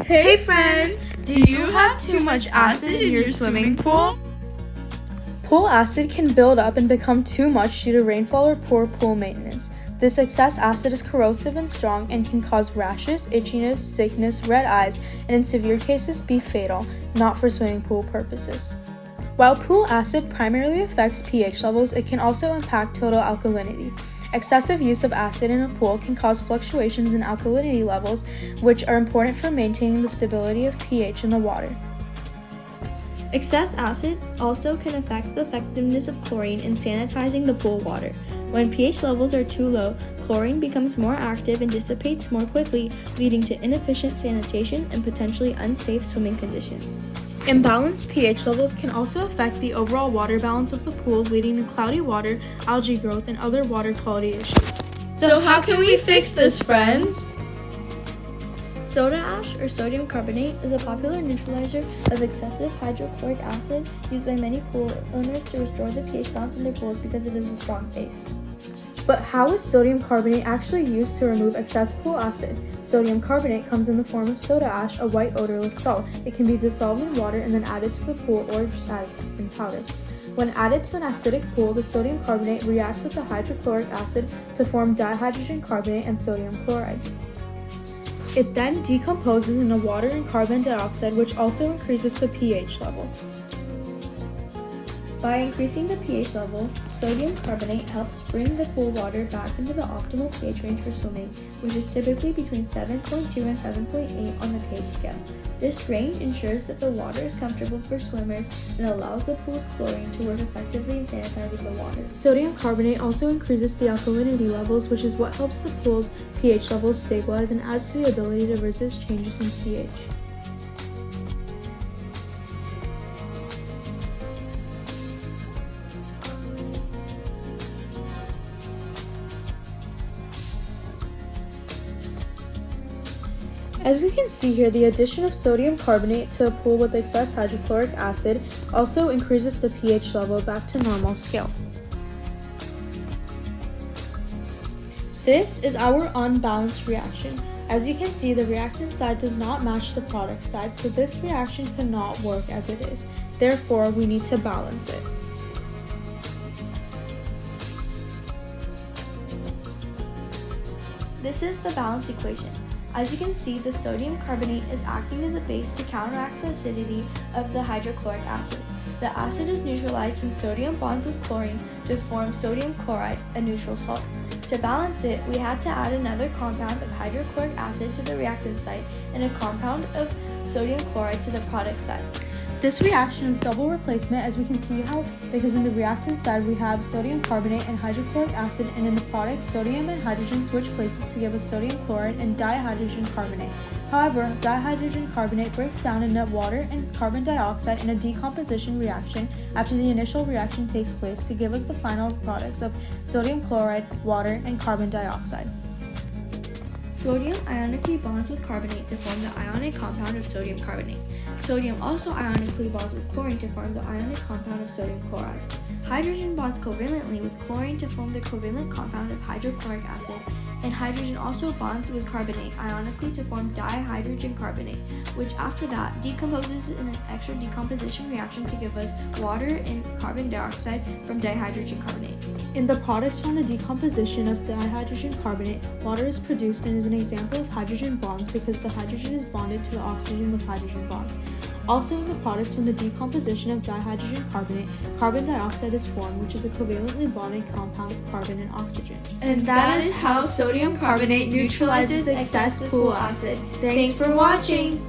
Hey friends! Do you have too much acid in your swimming pool? Pool acid can build up and become too much due to rainfall or poor pool maintenance. This excess acid is corrosive and strong and can cause rashes, itchiness, sickness, red eyes, and in severe cases be fatal, not for swimming pool purposes. While pool acid primarily affects pH levels, it can also impact total alkalinity. Excessive use of acid in a pool can cause fluctuations in alkalinity levels, which are important for maintaining the stability of pH in the water. Excess acid also can affect the effectiveness of chlorine in sanitizing the pool water. When pH levels are too low, chlorine becomes more active and dissipates more quickly, leading to inefficient sanitation and potentially unsafe swimming conditions. Imbalanced pH levels can also affect the overall water balance of the pool, leading to cloudy water, algae growth, and other water quality issues. So how can we fix this, friends? Soda ash or sodium carbonate is a popular neutralizer of excessive hydrochloric acid used by many pool owners to restore the pH balance in their pools because it is a strong base. But how is sodium carbonate actually used to remove excess pool acid? Sodium carbonate comes in the form of soda ash, a white odorless salt. It can be dissolved in water and then added to the pool or just added in powder. When added to an acidic pool, the sodium carbonate reacts with the hydrochloric acid to form dihydrogen carbonate and sodium chloride. It then decomposes into water and carbon dioxide, which also increases the pH level. By increasing the pH level, sodium carbonate helps bring the pool water back into the optimal pH range for swimming, which is typically between 7.2 and 7.8 on the pH scale. This range ensures that the water is comfortable for swimmers and allows the pool's chlorine to work effectively in sanitizing the water. Sodium carbonate also increases the alkalinity levels, which is what helps the pool's pH levels stabilize and adds to the ability to resist changes in pH. As you can see here, the addition of sodium carbonate to a pool with excess hydrochloric acid also increases the pH level back to normal scale. This is our unbalanced reaction. As you can see, the reactant side does not match the product side, so this reaction cannot work as it is. Therefore, we need to balance it. This is the balance equation. As you can see, the sodium carbonate is acting as a base to counteract the acidity of the hydrochloric acid. The acid is neutralized when sodium bonds with chlorine to form sodium chloride, a neutral salt. To balance it, we had to add another compound of hydrochloric acid to the reactant site and a compound of sodium chloride to the product side. This reaction is double replacement, as we can see how, because in the reactant side we have sodium carbonate and hydrochloric acid, and in the product sodium and hydrogen switch places to give us sodium chloride and dihydrogen carbonate. However, dihydrogen carbonate breaks down into water and carbon dioxide in a decomposition reaction after the initial reaction takes place to give us the final products of sodium chloride, water, and carbon dioxide. Sodium ionically bonds with carbonate to form the ionic compound of sodium carbonate. Sodium also ionically bonds with chlorine to form the ionic compound of sodium chloride. Hydrogen bonds covalently with chlorine to form the covalent compound of hydrochloric acid, and hydrogen also bonds with carbonate ionically to form dihydrogen carbonate, which after that decomposes in an extra decomposition reaction to give us water and carbon dioxide from dihydrogen carbonate. In the products from the decomposition of dihydrogen carbonate, water is produced and is an example of hydrogen bonds because the hydrogen is bonded to the oxygen with hydrogen bond. Also in the products from the decomposition of dihydrogen carbonate, carbon dioxide is formed, which is a covalently bonded compound of carbon and oxygen. And that is how sodium carbonate neutralizes excess pool acid. Thanks for watching!